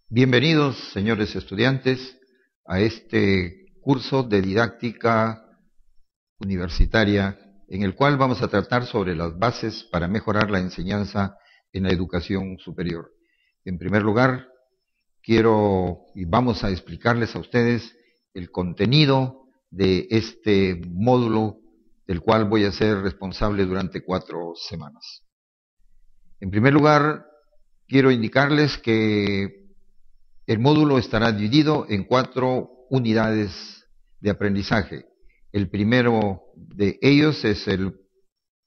Bienvenidos, señores estudiantes, a este curso de didáctica universitaria en el cual vamos a tratar sobre las bases para mejorar la enseñanza en la educación superior. En primer lugar, quiero y vamos a explicarles a ustedes el contenido de este módulo del cual voy a ser responsable durante 4 semanas. En primer lugar, quiero indicarles que el módulo estará dividido en 4 unidades de aprendizaje. El primero de ellos es el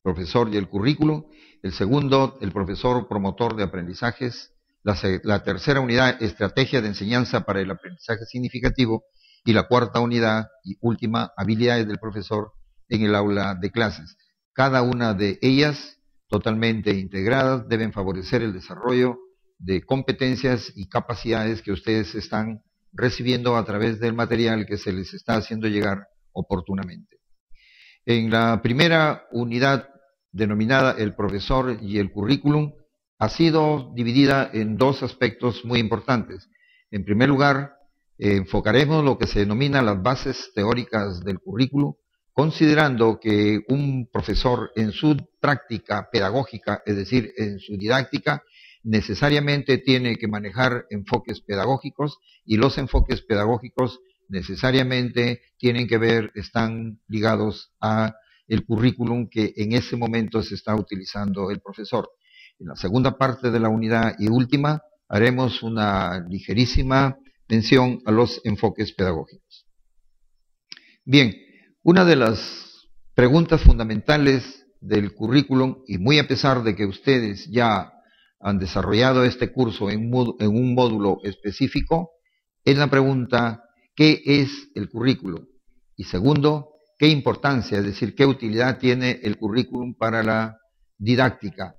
profesor y el currículo. El segundo, el profesor promotor de aprendizajes. La tercera unidad, estrategia de enseñanza para el aprendizaje significativo. Y la cuarta unidad y última, habilidades del profesor en el aula de clases. Cada una de ellas, totalmente integradas, deben favorecer el desarrollo de competencias y capacidades que ustedes están recibiendo a través del material que se les está haciendo llegar oportunamente. En la primera unidad, denominada el profesor y el currículum, ha sido dividida en 2 aspectos muy importantes. En primer lugar, enfocaremos lo que se denomina las bases teóricas del currículum, considerando que un profesor en su práctica pedagógica, es decir, en su didáctica, necesariamente tiene que manejar enfoques pedagógicos, y los enfoques pedagógicos necesariamente tienen que ver, están ligados a el currículum que en ese momento se está utilizando el profesor. En la segunda parte de la unidad y última haremos una ligerísima mención a los enfoques pedagógicos. Bien, una de las preguntas fundamentales del currículum, y muy a pesar de que ustedes ya han desarrollado este curso en un módulo específico, es la pregunta: ¿qué es el currículum? Y segundo, ¿qué importancia, es decir, qué utilidad tiene el currículum para la didáctica?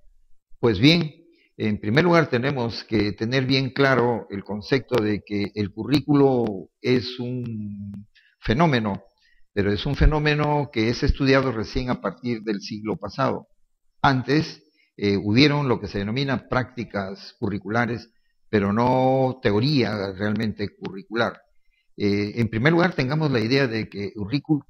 Pues bien, en primer lugar tenemos que tener bien claro el concepto de que el currículo es un fenómeno, pero es un fenómeno que es estudiado recién a partir del siglo pasado. Antes hubieron lo que se denomina prácticas curriculares, pero no teoría realmente curricular. En primer lugar, tengamos la idea de que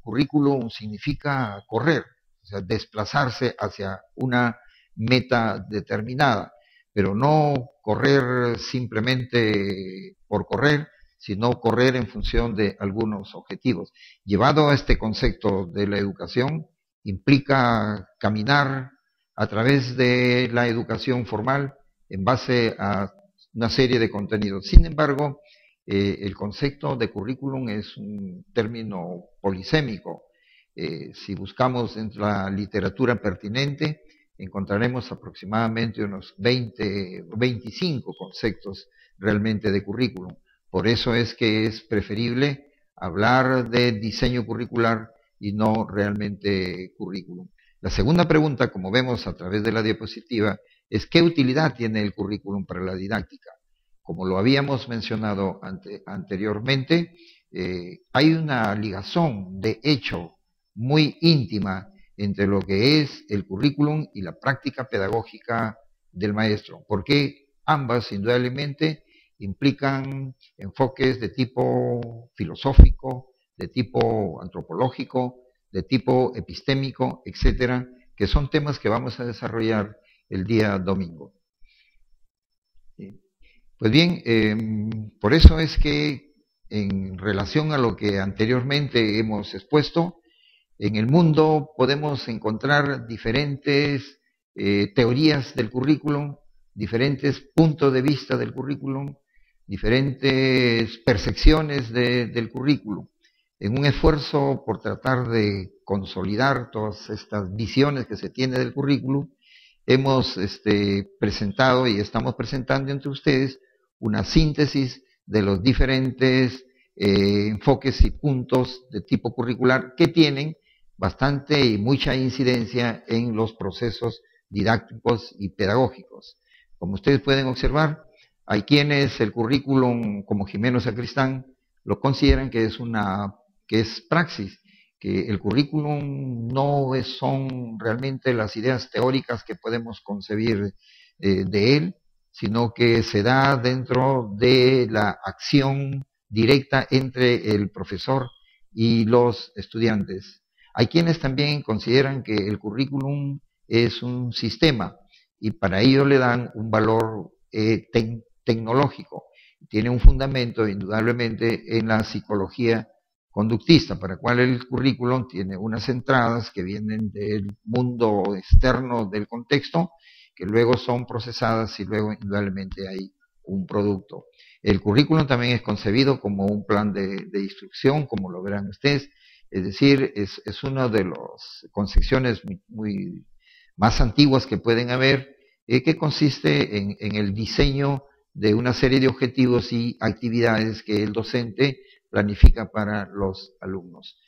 currículum significa correr, o sea, desplazarse hacia una meta determinada, pero no correr simplemente por correr, sino correr en función de algunos objetivos. Llevado a este concepto de la educación, implica caminar a través de la educación formal en base a una serie de contenidos. Sin embargo, el concepto de currículum es un término polisémico. Si buscamos en la literatura pertinente, encontraremos aproximadamente unos 20 o 25 conceptos realmente de currículum. Por eso es que es preferible hablar de diseño curricular y no realmente currículum. La segunda pregunta, como vemos a través de la diapositiva, es ¿qué utilidad tiene el currículum para la didáctica? Como lo habíamos mencionado anteriormente, hay una ligazón de hecho muy íntima entre lo que es el currículum y la práctica pedagógica del maestro, porque ambas indudablemente implican enfoques de tipo filosófico, de tipo antropológico, de tipo epistémico, etcétera, que son temas que vamos a desarrollar el día domingo. Pues bien, por eso es que en relación a lo que anteriormente hemos expuesto, en el mundo podemos encontrar diferentes teorías del currículum, diferentes puntos de vista del currículum, diferentes percepciones del currículum, en un esfuerzo por tratar de consolidar todas estas visiones que se tiene del currículum. Hemos presentado y estamos presentando entre ustedes una síntesis de los diferentes enfoques y puntos de tipo curricular que tienen bastante y mucha incidencia en los procesos didácticos y pedagógicos. Como ustedes pueden observar, hay quienes el currículum, como Jimeno Sacristán, lo consideran que es praxis, que el currículum no son realmente las ideas teóricas que podemos concebir de él, sino que se da dentro de la acción directa entre el profesor y los estudiantes. Hay quienes también consideran que el currículum es un sistema y para ello le dan un valor tecnológico. Tiene un fundamento indudablemente en la psicología conductista, para cual el currículum tiene unas entradas que vienen del mundo externo del contexto, que luego son procesadas y luego indudablemente hay un producto. El currículum también es concebido como un plan de instrucción, como lo verán ustedes, es decir, es una de las concepciones muy más antiguas que pueden haber, que consiste en el diseño de una serie de objetivos y actividades que el docente planifica para los alumnos.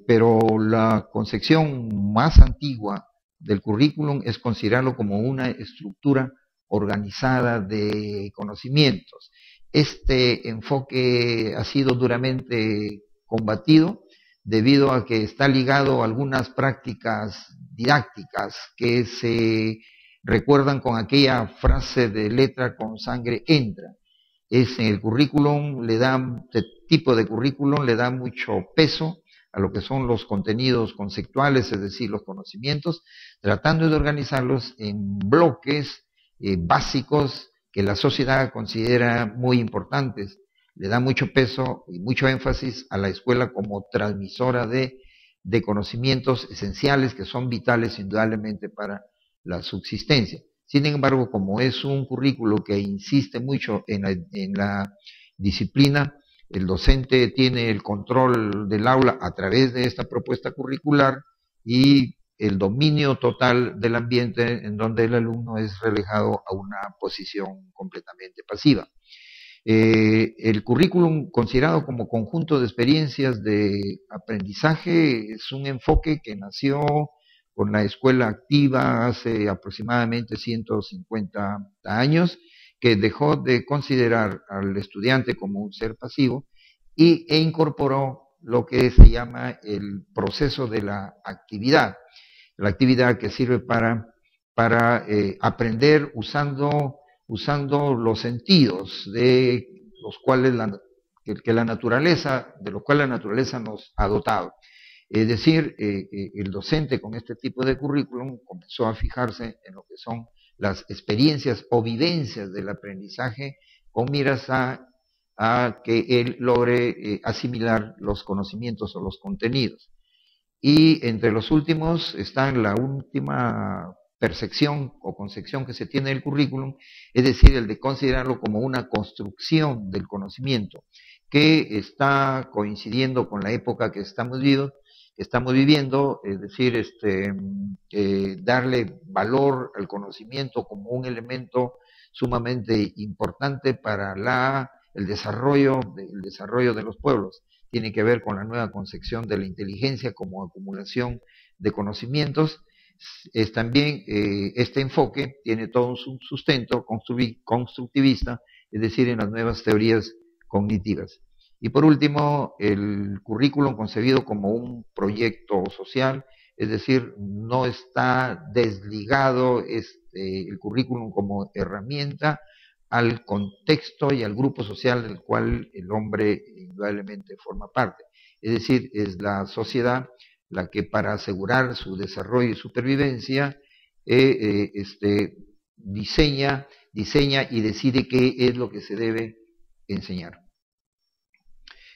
Pero la concepción más antigua del currículum es considerarlo como una estructura organizada de conocimientos. Este enfoque ha sido duramente combatido debido a que está ligado a algunas prácticas didácticas que se recuerdan con aquella frase de letra con sangre entra. Es en el currículum, este tipo de currículum le da mucho peso a lo que son los contenidos conceptuales, es decir, los conocimientos, tratando de organizarlos en bloques básicos que la sociedad considera muy importantes. Le da mucho peso y mucho énfasis a la escuela como transmisora de conocimientos esenciales que son vitales indudablemente para la subsistencia. Sin embargo, como es un currículo que insiste mucho en la disciplina, el docente tiene el control del aula a través de esta propuesta curricular y el dominio total del ambiente en donde el alumno es relegado a una posición completamente pasiva. El currículum considerado como conjunto de experiencias de aprendizaje es un enfoque que nació con la escuela activa hace aproximadamente 150 años, que dejó de considerar al estudiante como un ser pasivo e incorporó lo que se llama el proceso de la actividad que sirve para aprender usando los sentidos de los cuales de los cuales la naturaleza nos ha dotado. Es decir, el docente con este tipo de currículum comenzó a fijarse en lo que son las experiencias o vivencias del aprendizaje con miras a que él logre asimilar los conocimientos o los contenidos. Y entre los últimos está la última percepción o concepción que se tiene del currículum, es decir, el de considerarlo como una construcción del conocimiento, que está coincidiendo con la época que estamos viviendo, es decir, darle valor al conocimiento como un elemento sumamente importante para el desarrollo de los pueblos. Tiene que ver con la nueva concepción de la inteligencia como acumulación de conocimientos. Es también este enfoque tiene todo un sustento constructivista, es decir, en las nuevas teorías cognitivas. Y por último, el currículum concebido como un proyecto social, es decir, no está desligado el currículum como herramienta al contexto y al grupo social del cual el hombre indudablemente forma parte. Es decir, es la sociedad la que para asegurar su desarrollo y supervivencia diseña y decide qué es lo que se debe enseñar.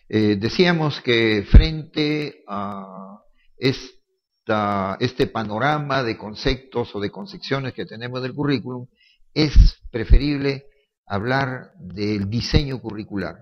Decíamos que frente a este panorama de conceptos o de concepciones que tenemos del currículum, es preferible hablar del diseño curricular.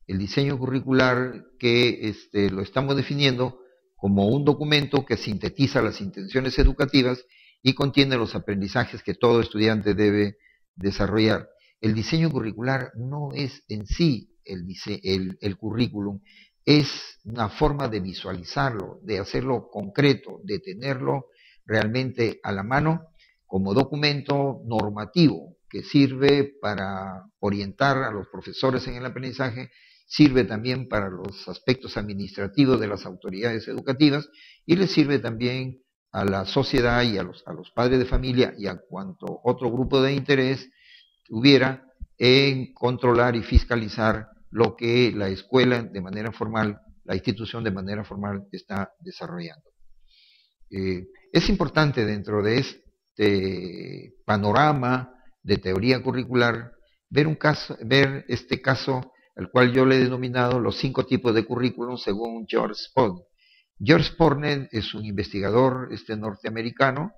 El diseño curricular que lo estamos definiendo como un documento que sintetiza las intenciones educativas y contiene los aprendizajes que todo estudiante debe desarrollar. El diseño curricular no es en sí el currículum, es una forma de visualizarlo, de hacerlo concreto, de tenerlo realmente a la mano como documento normativo que sirve para orientar a los profesores en el aprendizaje, sirve también para los aspectos administrativos de las autoridades educativas y le sirve también a la sociedad y a los padres de familia y a cuanto otro grupo de interés hubiera en controlar y fiscalizar lo que la escuela de manera formal, la institución de manera formal está desarrollando. Es importante dentro de este panorama de teoría curricular ver este caso, al cual yo le he denominado los 5 tipos de currículum según George Spodner. George Spodner es un investigador norteamericano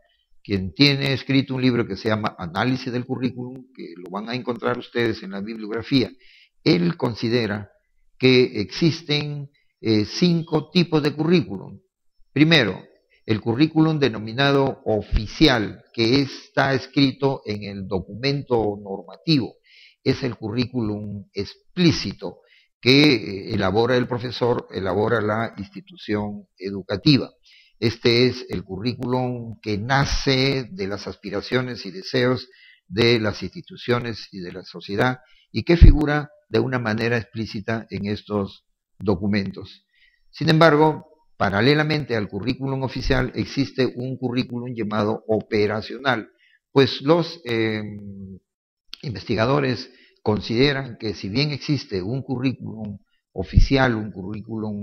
quien tiene escrito un libro que se llama Análisis del Currículum, que lo van a encontrar ustedes en la bibliografía. Él considera que existen 5 tipos de currículum. Primero, el currículum denominado oficial, que está escrito en el documento normativo, es el currículum explícito que elabora el profesor, elabora la institución educativa. Este es el currículum que nace de las aspiraciones y deseos de las instituciones y de la sociedad y que figura de una manera explícita en estos documentos. Sin embargo, paralelamente al currículum oficial existe un currículum llamado operacional, pues los investigadores consideran que si bien existe un currículum oficial, un currículum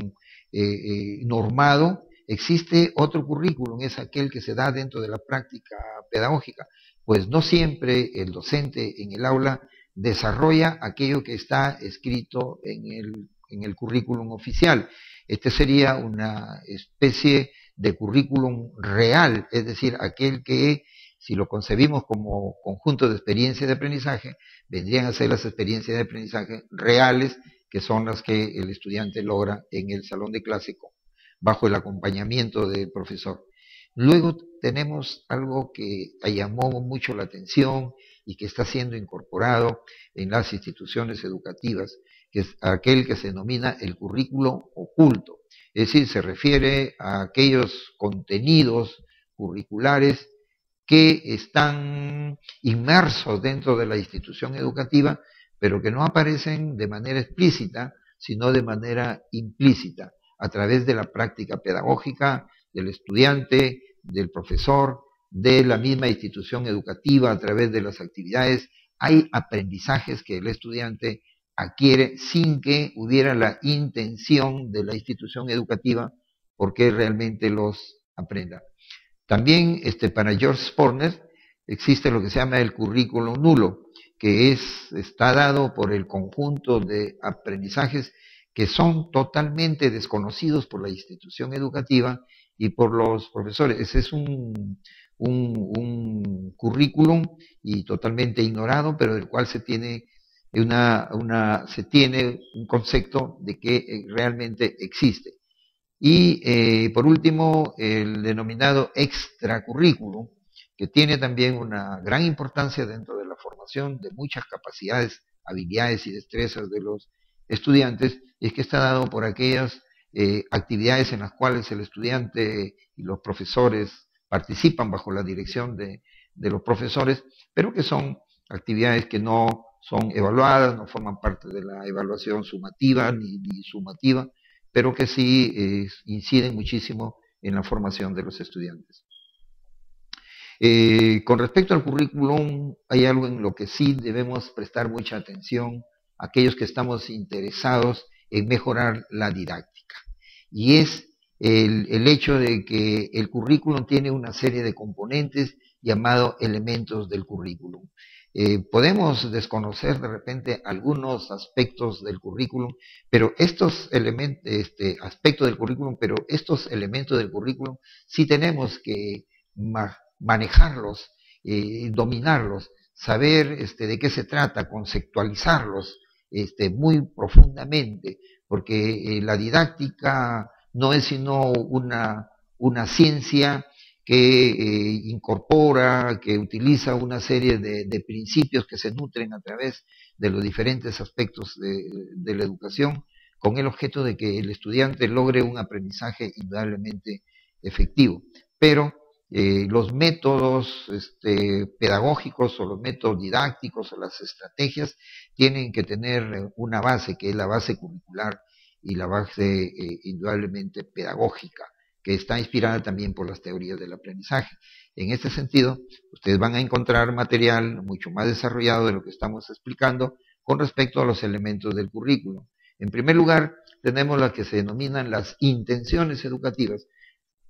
normado, existe otro currículum, es aquel que se da dentro de la práctica pedagógica, pues no siempre el docente en el aula desarrolla aquello que está escrito en el currículum oficial. Este sería una especie de currículum real, es decir, aquel que, si lo concebimos como conjunto de experiencias de aprendizaje, vendrían a ser las experiencias de aprendizaje reales, que son las que el estudiante logra en el salón de clase bajo el acompañamiento del profesor. Luego tenemos algo que llamó mucho la atención y que está siendo incorporado en las instituciones educativas, que es aquel que se denomina el currículo oculto. Es decir, se refiere a aquellos contenidos curriculares que están inmersos dentro de la institución educativa, pero que no aparecen de manera explícita, sino de manera implícita, a través de la práctica pedagógica del estudiante, del profesor, de la misma institución educativa, a través de las actividades. Hay aprendizajes que el estudiante adquiere sin que hubiera la intención de la institución educativa porque realmente los aprenda. También para George Spodner existe lo que se llama el currículo nulo, que está dado por el conjunto de aprendizajes que son totalmente desconocidos por la institución educativa y por los profesores. Ese es un currículum y totalmente ignorado, pero del cual se tiene un concepto de que realmente existe. Y por último, el denominado extracurrículum, que tiene también una gran importancia dentro de la formación de muchas capacidades, habilidades y destrezas de los estudiantes, es que está dado por aquellas actividades en las cuales el estudiante y los profesores participan bajo la dirección de los profesores, pero que son actividades que no son evaluadas, no forman parte de la evaluación sumativa ni sumativa, pero que sí inciden muchísimo en la formación de los estudiantes. Con respecto al currículum, hay algo en lo que sí debemos prestar mucha atención aquellos que estamos interesados en mejorar la didáctica, y es el hecho de que el currículum tiene una serie de componentes llamados elementos del currículum. Podemos desconocer de repente algunos aspectos del currículum, pero estos aspectos del currículum, pero estos elementos del currículum sí tenemos que manejarlos, dominarlos, saber de qué se trata, conceptualizarlos muy profundamente, porque la didáctica no es sino una ciencia que incorpora, que utiliza una serie de principios que se nutren a través de los diferentes aspectos de la educación, con el objeto de que el estudiante logre un aprendizaje indudablemente efectivo. Pero los métodos pedagógicos o los métodos didácticos o las estrategias tienen que tener una base, que es la base curricular y la base indudablemente pedagógica. que está inspirada también por las teorías del aprendizaje. En este sentido, ustedes van a encontrar material mucho más desarrollado de lo que estamos explicando con respecto a los elementos del currículum. En primer lugar, tenemos las que se denominan las intenciones educativas.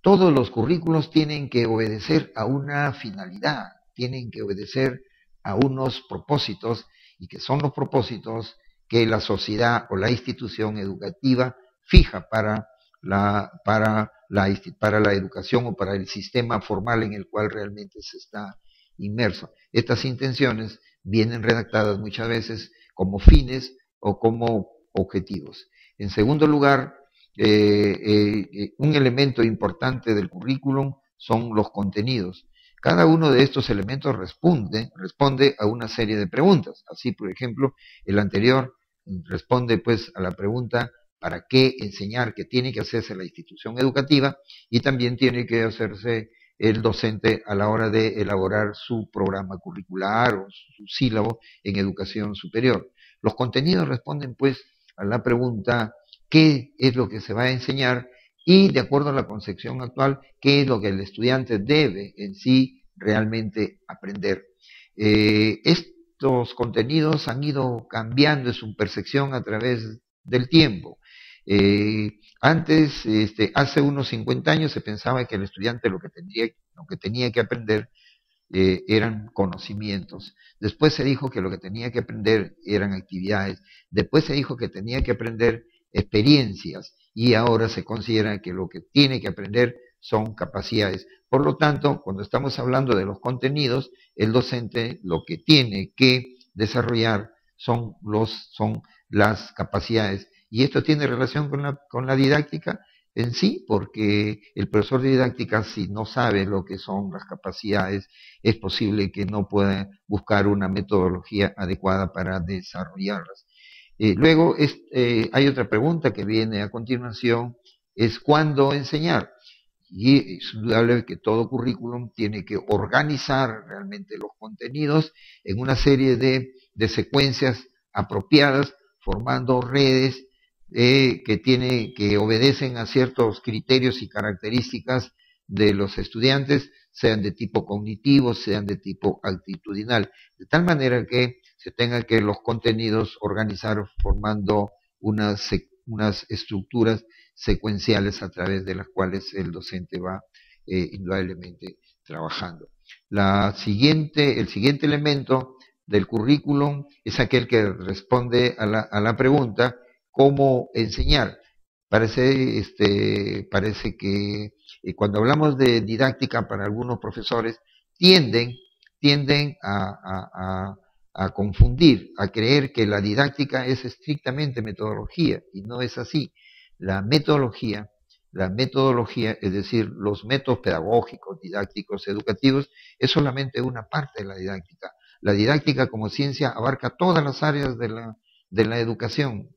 Todos los currículos tienen que obedecer a una finalidad, tienen que obedecer a unos propósitos, y que son los propósitos que la sociedad o la institución educativa fija para la educación o para el sistema formal en el cual realmente se está inmerso. Estas intenciones vienen redactadas muchas veces como fines o como objetivos. En segundo lugar, un elemento importante del currículum son los contenidos. Cada uno de estos elementos responde a una serie de preguntas. Así, por ejemplo, el anterior responde pues a la pregunta ¿para qué enseñar? Que tiene que hacerse la institución educativa, y también tiene que hacerse el docente a la hora de elaborar su programa curricular o su sílabo en educación superior. Los contenidos responden pues a la pregunta ¿qué es lo que se va a enseñar? Y de acuerdo a la concepción actual, ¿qué es lo que el estudiante debe en sí realmente aprender? Estos contenidos han ido cambiando en su percepción a través del tiempo. Antes, hace unos 50 años, se pensaba que el estudiante lo que tenía que aprender eran conocimientos. Después se dijo que lo que tenía que aprender eran actividades. Después se dijo que tenía que aprender experiencias, y ahora se considera que lo que tiene que aprender son capacidades. Por lo tanto, cuando estamos hablando de los contenidos, el docente lo que tiene que desarrollar son las capacidades. Y esto tiene relación con la didáctica en sí, porque el profesor de didáctica, si no sabe lo que son las capacidades, es posible que no pueda buscar una metodología adecuada para desarrollarlas. Luego hay otra pregunta que viene a continuación, es ¿cuándo enseñar? Y es indudable que todo currículum tiene que organizar realmente los contenidos en una serie de secuencias apropiadas, formando redes que obedecen a ciertos criterios y características de los estudiantes, sean de tipo cognitivo, sean de tipo actitudinal, de tal manera que se tengan que los contenidos organizar formando unas estructuras secuenciales a través de las cuales el docente va indudablemente trabajando. El siguiente elemento del currículum es aquel que responde a la pregunta ¿cómo enseñar? Parece que cuando hablamos de didáctica para algunos profesores tienden a confundir, a creer que la didáctica es estrictamente metodología, y no es así. La metodología, es decir, los métodos pedagógicos, didácticos, educativos, es solamente una parte de la didáctica. La didáctica como ciencia abarca todas las áreas de la educación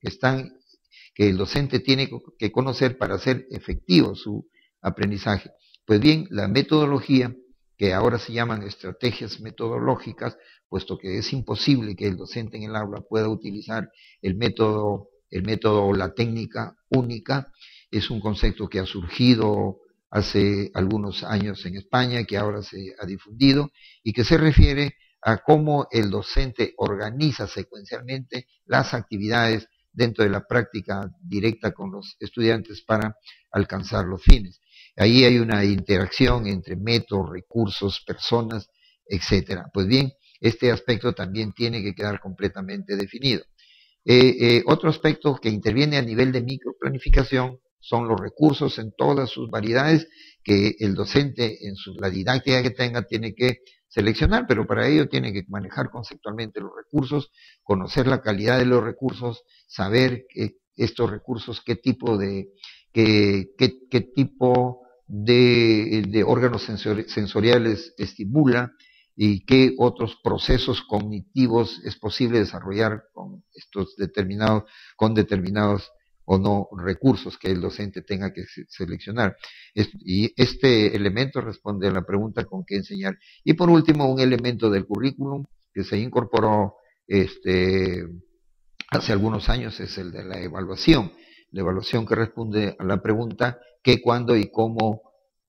que el docente tiene que conocer para hacer efectivo su aprendizaje. Pues bien, la metodología, que ahora se llaman estrategias metodológicas, puesto que es imposible que el docente en el aula pueda utilizar el método o la técnica única, es un concepto que ha surgido hace algunos años en España, que ahora se ha difundido, y que se refiere a cómo el docente organiza secuencialmente las actividades dentro de la práctica directa con los estudiantes para alcanzar los fines. Ahí hay una interacción entre métodos, recursos, personas, etcétera. Pues bien, este aspecto también tiene que quedar completamente definido. Otro aspecto que interviene a nivel de microplanificación son los recursos en todas sus variedades que el docente la didáctica que tenga tiene que seleccionar, pero para ello tiene que manejar conceptualmente los recursos, conocer la calidad de los recursos, saber estos recursos qué tipo de órganos sensoriales estimula y qué otros procesos cognitivos es posible desarrollar con determinados o no recursos que el docente tenga que seleccionar. Y este elemento responde a la pregunta con qué enseñar. Y por último, un elemento del currículum que se incorporó hace algunos años es el de la evaluación. la evaluación que responde a la pregunta qué, cuándo y cómo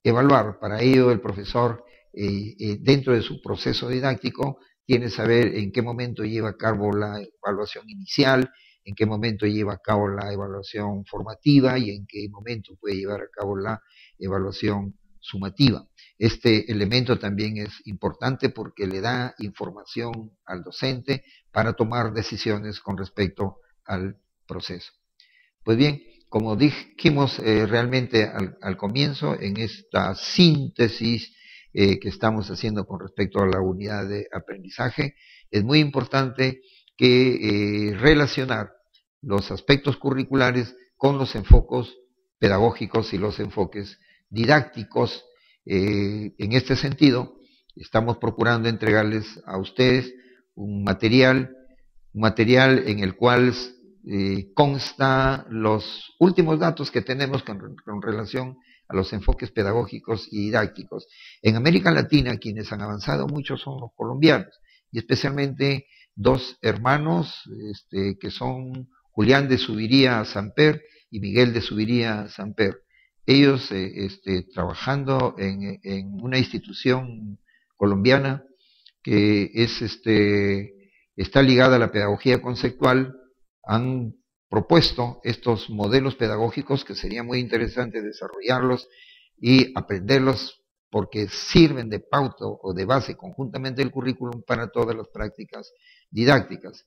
evaluar. Para ello el profesor, dentro de su proceso didáctico, tiene que saber en qué momento lleva a cabo la evaluación inicial, en qué momento lleva a cabo la evaluación formativa y en qué momento puede llevar a cabo la evaluación sumativa. Este elemento también es importante porque le da información al docente para tomar decisiones con respecto al proceso. Pues bien, como dijimos realmente al comienzo, en esta síntesis que estamos haciendo con respecto a la unidad de aprendizaje, es muy importante que relacionar los aspectos curriculares con los enfoques pedagógicos y los enfoques didácticos. En este sentido, estamos procurando entregarles a ustedes un material en el cual consta los últimos datos que tenemos con relación a los enfoques pedagógicos y didácticos. En América Latina, quienes han avanzado mucho son los colombianos, y especialmente dos hermanos que son Julián de Subiría Samper y Miguel de Subiría Samper. Ellos trabajando en una institución colombiana que está ligada a la pedagogía conceptual, han propuesto estos modelos pedagógicos que sería muy interesante desarrollarlos y aprenderlos porque sirven de pauta o de base conjuntamente del currículum para todas las prácticas didácticas.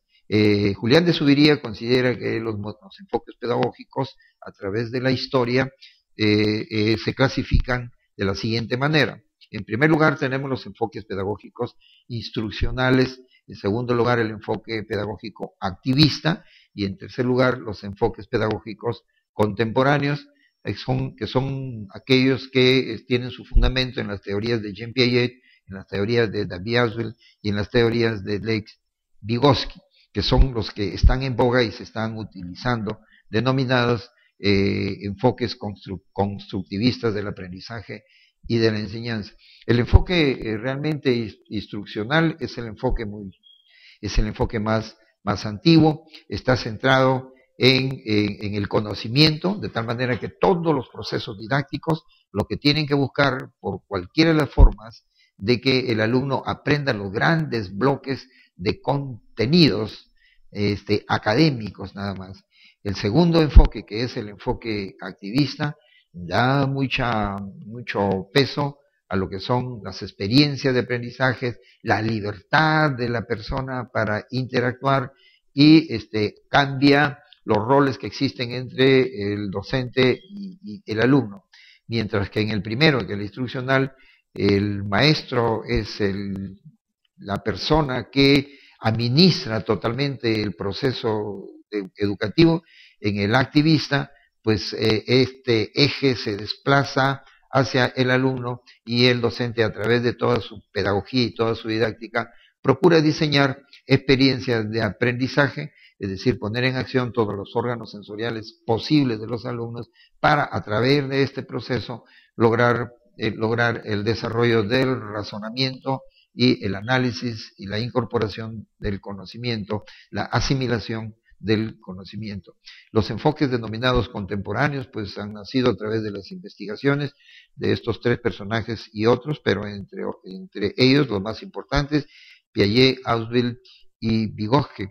Julián de Subiría considera que los enfoques pedagógicos a través de la historia se clasifican de la siguiente manera. En primer lugar tenemos los enfoques pedagógicos instruccionales, en segundo lugar el enfoque pedagógico activista y en tercer lugar los enfoques pedagógicos contemporáneos, que son aquellos que tienen su fundamento en las teorías de Jean Piaget, en las teorías de David Ausubel y en las teorías de Lex Vygotsky, que son los que están en boga y se están utilizando, denominados enfoques constructivistas del aprendizaje y de la enseñanza. El enfoque realmente instruccional es el enfoque más antiguo, está centrado en el conocimiento, de tal manera que todos los procesos didácticos lo que tienen que buscar por cualquiera de las formas de que el alumno aprenda los grandes bloques de contenidos académicos nada más. El segundo enfoque, que es el enfoque activista, da mucho peso a lo que son las experiencias de aprendizaje, la libertad de la persona para interactuar y cambia los roles que existen entre el docente y el alumno. Mientras que en el primero, que es el instruccional, el maestro es la persona que administra totalmente el proceso educativo. En el activista, pues este eje se desplaza hacia el alumno y el docente, a través de toda su pedagogía y toda su didáctica, procura diseñar experiencias de aprendizaje, es decir, poner en acción todos los órganos sensoriales posibles de los alumnos para, a través de este proceso, lograr el desarrollo del razonamiento y el análisis y la incorporación del conocimiento, la asimilación del conocimiento. Los enfoques denominados contemporáneos pues han nacido a través de las investigaciones de estos tres personajes y otros, pero entre ellos los más importantes, Piaget, Ausubel y Vygotsky.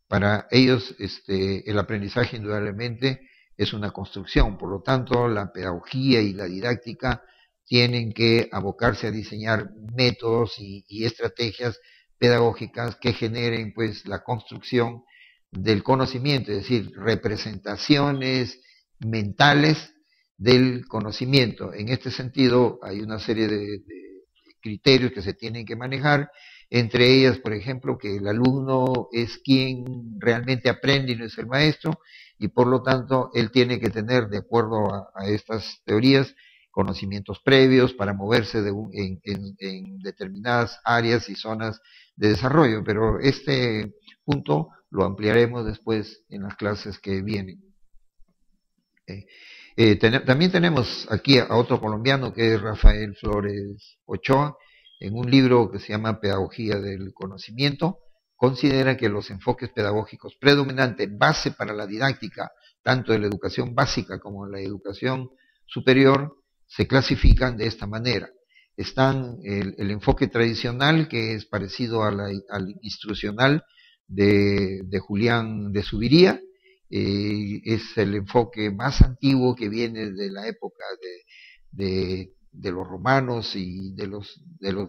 Para ellos el aprendizaje indudablemente es una construcción, por lo tanto la pedagogía y la didáctica tienen que abocarse a diseñar métodos y estrategias pedagógicas que generen pues la construcción del conocimiento, es decir, representaciones mentales del conocimiento. En este sentido, hay una serie de criterios que se tienen que manejar, entre ellas, por ejemplo, que el alumno es quien realmente aprende y no es el maestro, y por lo tanto, él tiene que tener, de acuerdo a estas teorías, conocimientos previos para moverse en determinadas áreas y zonas de desarrollo, pero este punto lo ampliaremos después en las clases que vienen. También tenemos aquí a otro colombiano que es Rafael Flores Ochoa, en un libro que se llama Pedagogía del Conocimiento, considera que los enfoques pedagógicos predominantes, base para la didáctica, tanto de la educación básica como de la educación superior, se clasifican de esta manera. Están el enfoque tradicional, que es parecido al instruccional de Julián de Zuviría, es el enfoque más antiguo que viene de la época de los romanos y de los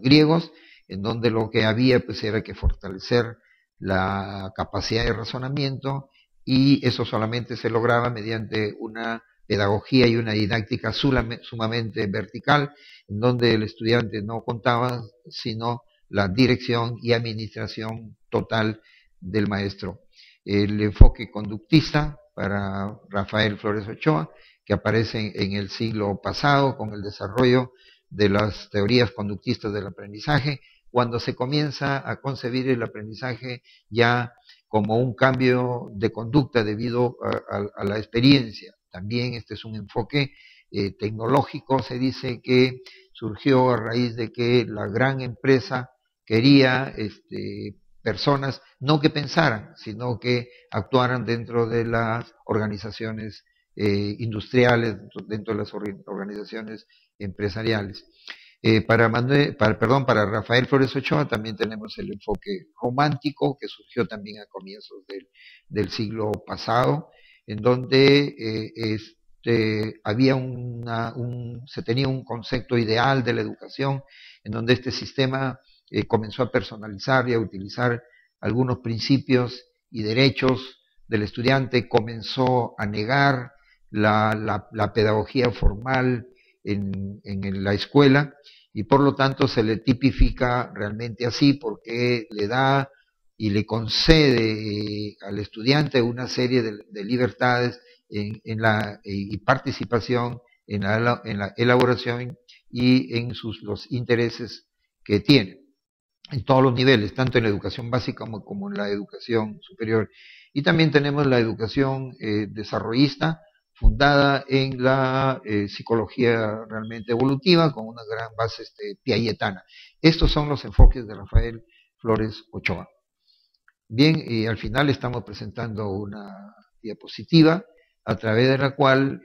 griegos, en donde lo que había pues era que fortalecer la capacidad de razonamiento, y eso solamente se lograba mediante una pedagogía y una didáctica sumamente vertical, en donde el estudiante no contaba sino la dirección y administración total del maestro. El enfoque conductista para Rafael Flores Ochoa, que aparece en el siglo pasado con el desarrollo de las teorías conductistas del aprendizaje, cuando se comienza a concebir el aprendizaje ya como un cambio de conducta debido a la experiencia. También este es un enfoque tecnológico, se dice que surgió a raíz de que la gran empresa quería personas no que pensaran, sino que actuaran dentro de las organizaciones industriales, dentro de las organizaciones empresariales. Para Rafael Flores Ochoa también tenemos el enfoque romántico, que surgió también a comienzos del siglo pasado, en donde se tenía un concepto ideal de la educación, en donde este sistema comenzó a personalizar y a utilizar algunos principios y derechos del estudiante, comenzó a negar la pedagogía formal en la escuela, y por lo tanto se le tipifica realmente así, porque le da y le concede al estudiante una serie de libertades y participación en la elaboración y en los intereses que tiene en todos los niveles, tanto en la educación básica como en la educación superior. Y también tenemos la educación desarrollista, fundada en la psicología realmente evolutiva, con una gran base piagetana. Estos son los enfoques de Rafael Flores Ochoa. Bien, y al final estamos presentando una diapositiva a través de la cual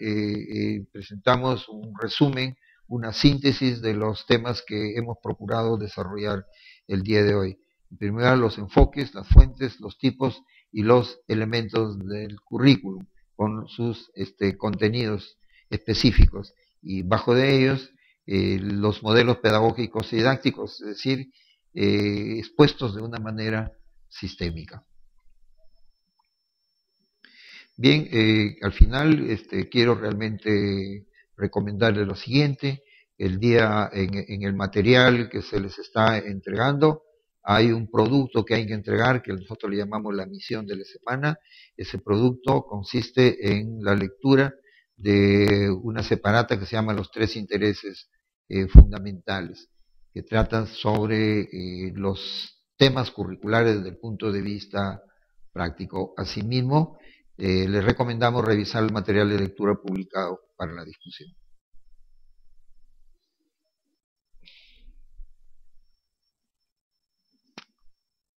presentamos un resumen, una síntesis de los temas que hemos procurado desarrollar el día de hoy. En primer lugar, los enfoques, las fuentes, los tipos y los elementos del currículum, con sus contenidos específicos, y bajo de ellos los modelos pedagógicos y didácticos, es decir, expuestos de una manera sistémica. Bien, al final quiero realmente recomendarles lo siguiente. El día en el material que se les está entregando hay un producto que hay que entregar, que nosotros le llamamos la misión de la semana. Ese producto consiste en la lectura de una separata que se llama Los tres intereses fundamentales, que tratan sobre los temas curriculares desde el punto de vista práctico. Asimismo, les recomendamos revisar el material de lectura publicado para la discusión.